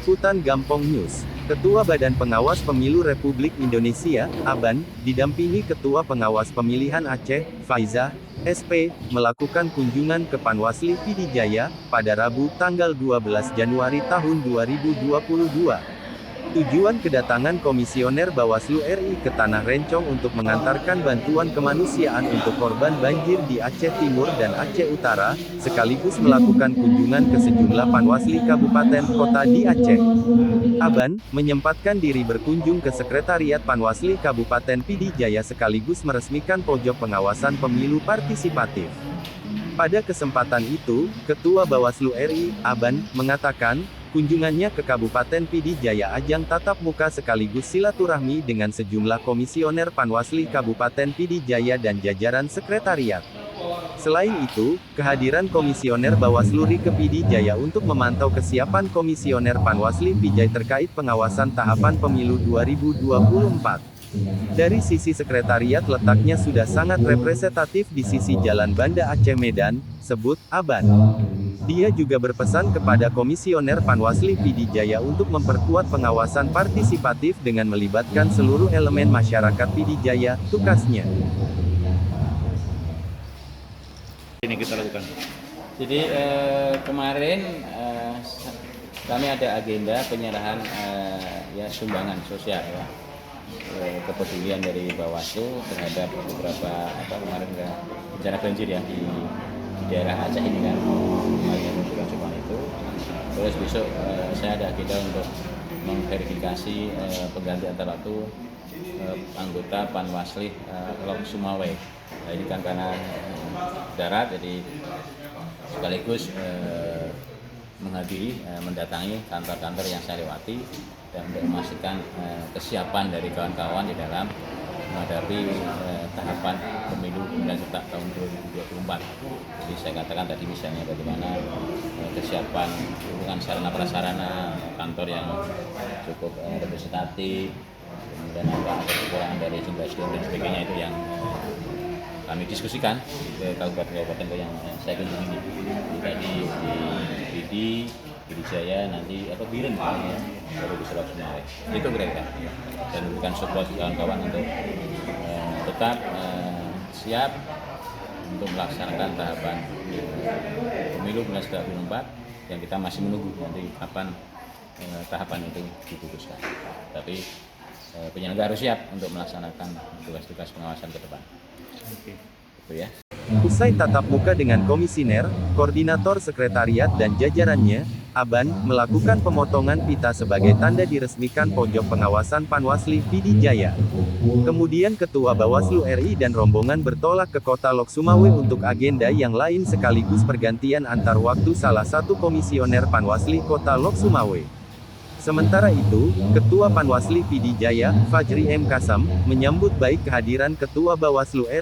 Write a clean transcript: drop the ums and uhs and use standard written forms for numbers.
Liputan Gampong News. Ketua Badan Pengawas Pemilu Republik Indonesia, ABAN, didampingi Ketua Pengawas Pemilihan Aceh, Faiza, SP, melakukan kunjungan ke Panwasli Pidi Jaya, pada Rabu, tanggal 12 Januari tahun 2022. Tujuan kedatangan Komisioner Bawaslu RI ke Tanah Rencong untuk mengantarkan bantuan kemanusiaan untuk korban banjir di Aceh Timur dan Aceh Utara, sekaligus melakukan kunjungan ke sejumlah panwasli kabupaten kota di Aceh. ABAN menyempatkan diri berkunjung ke Sekretariat Panwasli Kabupaten Pidi Jaya sekaligus meresmikan pojok pengawasan pemilu partisipatif. Pada kesempatan itu, Ketua Bawaslu RI, ABAN, mengatakan, kunjungannya ke Kabupaten Pidi Jaya ajang tatap muka sekaligus silaturahmi dengan sejumlah komisioner Panwasli Kabupaten Pidi Jaya dan jajaran sekretariat. Selain itu, kehadiran Komisioner Bawaslu RI ke Pidi Jaya untuk memantau kesiapan Komisioner Panwasli Pijai terkait pengawasan tahapan pemilu 2024. Dari sisi sekretariat letaknya sudah sangat representatif di sisi Jalan Banda Aceh Medan, sebut ABAN. Dia juga berpesan kepada Komisioner Panwasli Pidi Jaya untuk memperkuat pengawasan partisipatif dengan melibatkan seluruh elemen masyarakat Pidi Jaya, tukasnya. Ini kita lakukan. Jadi kemarin kami ada agenda penyerahan ya sumbangan sosial ya. Kepedulian dari Bawaslu terhadap beberapa kemarin bencana banjir ya di daerah Aceh ini kan, kemarin coba itu. Terus besok saya ada agenda untuk memverifikasi pengganti antar waktu anggota Panwasli Lok Sumawwe. Nah, ini kan karena darat, jadi sekaligus menghadiri, mendatangi kantor-kantor yang saya lewati dan untuk memastikan kesiapan dari kawan-kawan di dalam menghadapi tahapan pemilu dan serentak tahun 2024. Jadi saya katakan tadi misalnya bagaimana kesiapan hubungan sarana prasarana kantor yang cukup representatif, kemudian ada kekurangan dari jumlah SDM dan sebagainya, itu yang kami diskusikan ke kabupaten-kabupaten yang saya kunjungi ini. Tadi di Pidi Jaya, nanti Biren ya, baru di Lok Sumawwe. Itu kira-kira. Dan memberikan support kawan-kawan untuk tetap siap untuk melaksanakan tahapan pemilu 2024 yang kita masih menunggu nanti kapan tahapan itu diputuskan. Tapi penyelenggara harus siap untuk melaksanakan tugas-tugas pengawasan ke depan. Oke. Itu ya. Usai tatap muka dengan komisioner, koordinator sekretariat dan jajarannya, ABAN melakukan pemotongan pita sebagai tanda diresmikan pojok pengawasan Panwasli Pidi Jaya. Kemudian Ketua Bawaslu RI dan rombongan bertolak ke kota Lok Sumawwe untuk agenda yang lain sekaligus pergantian antar waktu salah satu komisioner Panwasli kota Lok Sumawwe. Sementara itu, Ketua Panwasli Pidi Jaya, Fajri M. Kasam, menyambut baik kehadiran Ketua Bawaslu RI